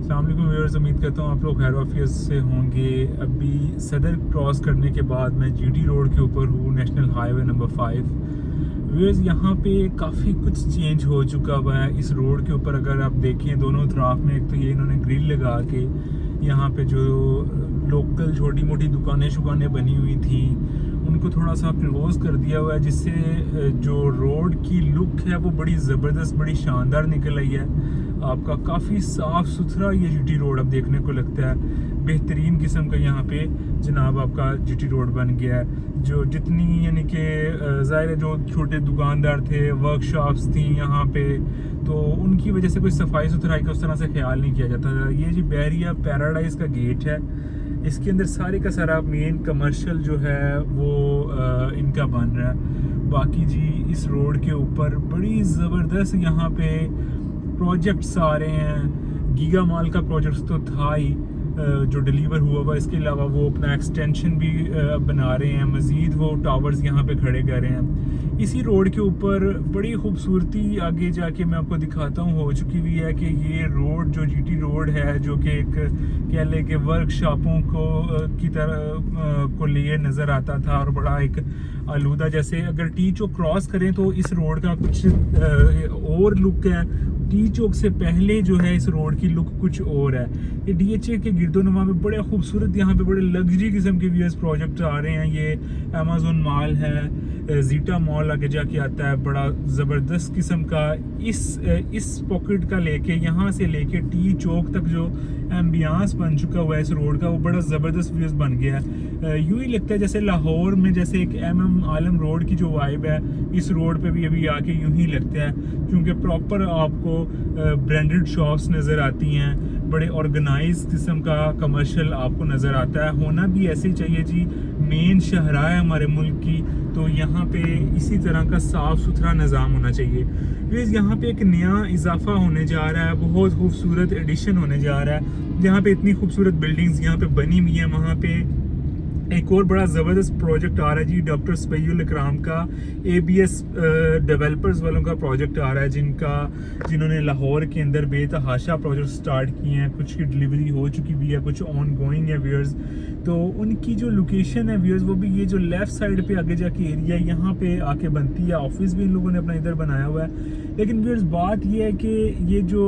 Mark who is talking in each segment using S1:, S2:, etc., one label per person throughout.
S1: अस्सलाम वालेकुम व्यूअर्स, उम्मीद करता हूँ आप लोग खैर वाफियत से होंगे। अभी सदर क्रॉस करने के बाद मैं जीटी रोड के ऊपर हूँ, नेशनल हाईवे नंबर 5। व्यूअर्स, यहाँ पे काफ़ी कुछ चेंज हो चुका हुआ है इस रोड के ऊपर। अगर आप देखें दोनों तरफ में, एक तो ये इन्होंने ग्रिल लगा के यहाँ पे जो लोकल छोटी मोटी दुकानें बनी हुई थी उनको थोड़ा सा क्लोज कर दिया हुआ है, जिससे जो रोड की लुक है वो बड़ी ज़बरदस्त, बड़ी शानदार निकल आई है। आपका काफ़ी साफ़ सुथरा ये जीटी रोड अब देखने को लगता है। बेहतरीन किस्म का यहाँ पे जनाब आपका जीटी रोड बन गया है। जो जितनी यानी कि ज़ाहिर है जो छोटे दुकानदार थे, वर्कशॉप्स थी यहाँ पे, तो उनकी वजह से कोई सफाई सुथराई का उस तरह से ख्याल नहीं किया जाता था। ये जी बहरिया पैराडाइज का गेट है, इसके अंदर सारे का सारा मेन कमर्शियल जो है वो इनका बन रहा है। बाकी जी इस रोड के ऊपर बड़ी ज़बरदस्त यहाँ पे प्रोजेक्ट्स आ रहे हैं। गीगा माल का प्रोजेक्ट तो था ही जो डिलीवर हुआ, इसके अलावा वो अपना एक्सटेंशन भी बना रहे हैं, मज़ीद वो टावर्स यहाँ पे खड़े कर रहे हैं। इसी रोड के ऊपर बड़ी खूबसूरती आगे जाके मैं आपको दिखाता हूँ हो चुकी हुई है कि ये रोड जो जीटी रोड है, जो कि एक कह लें कि वर्कशॉपों की तरह को लिए नज़र आता था और बड़ा एक आलूदा, जैसे अगर टी चौक क्रॉस करें तो इस रोड का कुछ और लुक है। टी चौक से पहले जो है इस रोड की लुक कुछ और है। ये डीएचए के गिरदोनुमा में बड़े खूबसूरत यहाँ पे बड़े लग्जरी किस्म के व्यूअर्स प्रोजेक्ट आ रहे हैं। ये अमेज़न मॉल है, जीटा मॉल आगे जाके आता है, बड़ा ज़बरदस्त किस्म का इस पॉकेट का लेके यहाँ से लेके टी चौक तक जो एम्बियंस बन चुका हुआ है इस रोड का, वो बड़ा ज़बरदस्त व्यूज़ बन गया है। यूँ ही लगता है जैसे लाहौर में जैसे एक MM आलम रोड की जो वाइब है, इस रोड पे भी अभी आके यूँ ही लगता है, क्योंकि प्रॉपर आपको ब्रांडेड शॉप्स नज़र आती हैं, बड़े ऑर्गेनाइज किस्म का कमर्शियल आपको नज़र आता है। होना भी ऐसे ही चाहिए जी, मेन शहरा है हमारे मुल्क की, तो यहाँ पे इसी तरह का साफ़ सुथरा निज़ाम होना चाहिए। प्लीज़ यहाँ पे एक नया इजाफा होने जा रहा है, बहुत खूबसूरत एडिशन होने जा रहा है। यहाँ पे इतनी खूबसूरत बिल्डिंग्स यहाँ पे बनी हुई है। वहाँ पे एक और बड़ा ज़बरदस्त प्रोजेक्ट आ रहा है जी, डॉक्टर स्पैयुल इकराम का ABS डेवलपर्स वालों का प्रोजेक्ट आ रहा है, जिन्होंने लाहौर के अंदर बेतहाशा प्रोजेक्ट स्टार्ट किए हैं। कुछ की डिलीवरी हो चुकी भी है, कुछ ऑन गोइंग है व्यूअर्स। तो उनकी जो लोकेशन है व्यूअर्स, वो भी ये जो लेफ़्ट साइड पे आगे जाके एरिया यहाँ पे आके बनती है। ऑफिस भी इन लोगों ने अपना इधर बनाया हुआ है। लेकिन व्यूअर्स बात ये है कि ये जो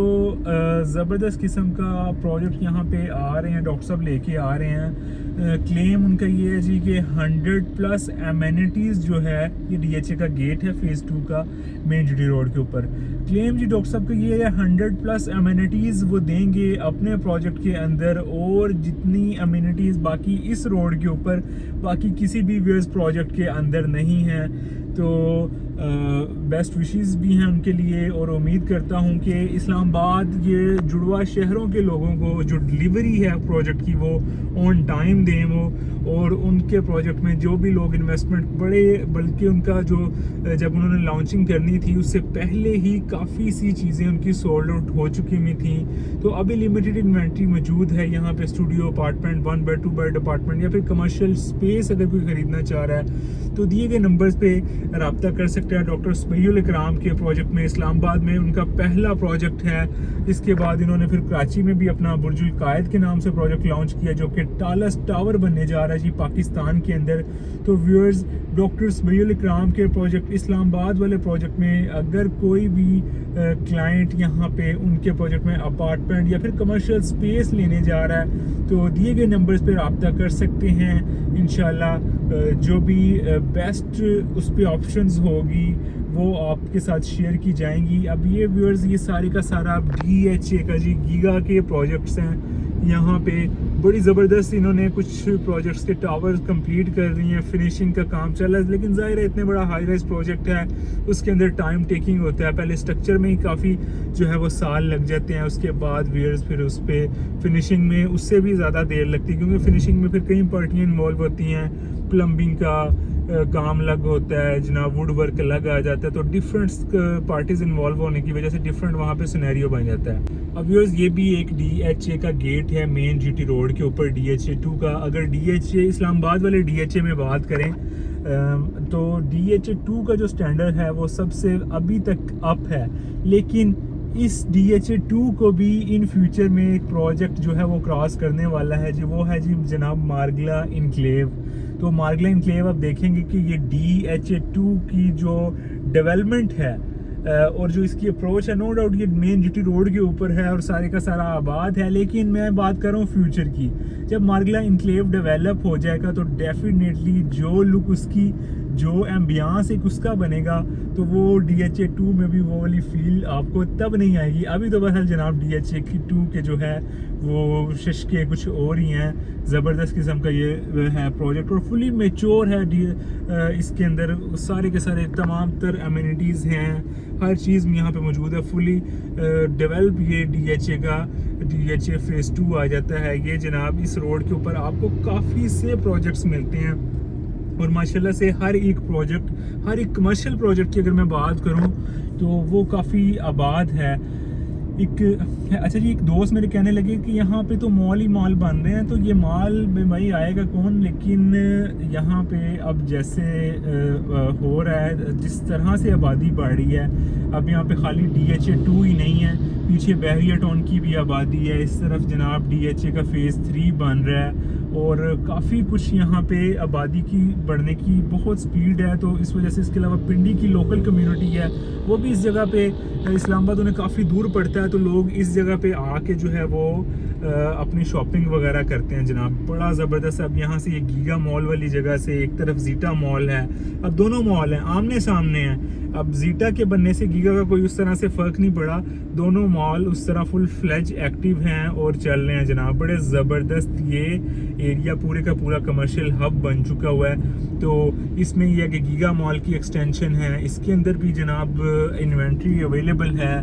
S1: ज़बरदस्त किस्म का प्रोजेक्ट यहाँ पे आ रहे हैं, डॉक्टर साहब लेके आ रहे हैं, क्लेम उनका ये है जी कि 100+ एमेनिटीज़ जो है, ये DHA का गेट है फेज़ 2 का मेन जीटी रोड के ऊपर। क्लेम जी डॉक्टर साहब का ये है 100+ एमेनिटीज़ वो देंगे अपने प्रोजेक्ट के अंदर, और जितनी एमेनिटीज़ बाकी इस रोड के ऊपर बाकी किसी भी वेयर्स प्रोजेक्ट के अंदर नहीं है। तो बेस्ट विशेस भी हैं उनके लिए, और उम्मीद करता हूं कि इस्लामाबाद ये जुड़वा शहरों के लोगों को जो डिलीवरी है प्रोजेक्ट की वो ऑन टाइम दें वो, और उनके प्रोजेक्ट में जो भी लोग इन्वेस्टमेंट बल्कि उनका जो जब उन्होंने लॉन्चिंग करनी थी उससे पहले ही काफ़ी सी चीज़ें उनकी सोल्ड आउट हो चुकी हुई थी। तो अभी लिमिटेड इन्वेंट्री मौजूद है यहाँ पे। Studio apartment, 1 bed 2 bed apartment या फिर कमर्शियल स्पेस अगर कोई ख़रीदना चाह रहा है तो दिए गए नंबर्स पे रब्ता कर सकते हैं। डॉक्टर स्पैयुल इकराम के प्रोजेक्ट में इस्लामाबाद में उनका पहला प्रोजेक्ट है। इसके बाद इन्होंने फिर कराची में भी अपना बुर्जुल कायद के नाम से प्रोजेक्ट लॉन्च किया, जो कि टालस टावर बनने जा रहा है जी पाकिस्तान के अंदर। तो व्यूअर्स, डॉक्टर स्पैयुल इकराम के प्रोजेक्ट इस्लामाबाद वाले प्रोजेक्ट में अगर कोई भी क्लाइंट यहाँ पे उनके प्रोजेक्ट में अपार्टमेंट या फिर कमर्शियल स्पेस लेने जा रहा है तो दिए गए नंबर्स पे रब्ता कर सकते हैं। इंशाल्लाह जो भी बेस्ट उस पर ऑप्शंस होगी वो आपके साथ शेयर की जाएंगी। अब ये व्यूअर्स, ये सारे का सारा DHA का जी गीगा के प्रोजेक्ट्स हैं। यहाँ पे बड़ी ज़बरदस्त इन्होंने कुछ प्रोजेक्ट्स के टावर्स कंप्लीट कर रही हैं, फिनिशिंग का काम चल रहा है। लेकिन ज़ाहिर है इतने बड़ा हाई राइज प्रोजेक्ट है, उसके अंदर टाइम टेकिंग होता है। पहले स्ट्रक्चर में ही काफ़ी जो है वो साल लग जाते हैं, उसके बाद व्यूअर्स फिर उस पर फिनिशिंग में उससे भी ज़्यादा देर लगती है, क्योंकि फिनिशिंग में फिर कई पार्टियाँ इन्वॉल्व होती हैं। प्लम्बिंग का काम अलग होता है जनाब, वुड वर्क अलग आ जाता है, तो डिफरेंट पार्टीज इन्वॉल्व होने की वजह से डिफरेंट वहाँ पे सिनेरियो बन जाता है। अब व्यूअर्स, ये भी एक DHA का गेट है मेन जीटी रोड के ऊपर, DHA 2 का। अगर DHA इस्लामाबाद वाले DHA में बात करें तो DHA 2 का जो स्टैंडर्ड है वो सबसे अभी तक अप है, लेकिन इस DHA2 को भी इन फ्यूचर में एक प्रोजेक्ट जो है वो क्रॉस करने वाला है जी, वो है जी जनाब मार्गला इनक्लेव। तो मार्गला इनक्लेव आप देखेंगे कि ये DHA2 की जो डेवलपमेंट है और जो इसकी अप्रोच है, नो डाउट ये मेन GT रोड के ऊपर है और सारे का सारा आबाद है, लेकिन मैं बात कर रहा हूँ फ्यूचर की। जब मार्गला इनक्लेव डेवलप हो जाएगा तो डेफिनेटली जो लुक उसकी, जो एम्बियंस एक उसका बनेगा, तो वो DHA2 में भी वो वाली फील आपको तब नहीं आएगी। अभी तो बहरहाल जनाब DHA2 के जो है वो शशके कुछ और ही हैं, ज़बरदस्त किस्म का ये है प्रोजेक्ट और फुली मेच्योर है। इसके अंदर सारे के सारे तमाम तर अम्यूनिटीज़ हैं, हर चीज़ यहाँ पे मौजूद है, फुली डेवलप ये DHA फेज़ 2 आ जाता है। ये जनाब इस रोड के ऊपर आपको काफ़ी से प्रोजेक्ट्स मिलते हैं और माशाल्लाह से हर एक प्रोजेक्ट, हर एक कमर्शियल प्रोजेक्ट की अगर मैं बात करूं तो वो काफ़ी आबाद है। अच्छा जी, एक दोस्त मेरे कहने लगे कि यहाँ पे तो मॉल ही मॉल बन रहे हैं, तो ये मॉल में भाई आएगा कौन। लेकिन यहाँ पे अब जैसे हो रहा है, जिस तरह से आबादी बढ़ रही है, अब यहाँ पे खाली DHA2 ही नहीं है, पीछे बहरिया टाउन की भी आबादी है, इस तरफ जनाब DHA का फेज़ 3 बन रहा है और काफ़ी कुछ यहाँ पे आबादी की बढ़ने की बहुत स्पीड है। तो इस वजह से, इसके अलावा पिंडी की लोकल कम्युनिटी है वो भी इस जगह पे, इस्लामाबाद उन्हें काफ़ी दूर पड़ता है, तो लोग इस जगह पे आके जो है वो अपनी शॉपिंग वगैरह करते हैं जनाब। बड़ा ज़बरदस्त। अब यहाँ से ये गीगा मॉल वाली जगह से एक तरफ जीटा मॉल है, अब दोनों मॉल हैं आमने सामने हैं। अब जीटा के बनने से गीगा का कोई उस तरह से फ़र्क नहीं पड़ा, दोनों मॉल उस तरह फुल फ्लेज एक्टिव हैं और चल रहे हैं जनाब। बड़े ज़बरदस्त ये एरिया पूरे का पूरा कमर्शियल हब बन चुका हुआ है। तो इसमें यह है कि गीगा मॉल की एक्सटेंशन है, इसके अंदर भी जनाब इन्वेंट्री अवेलेबल है।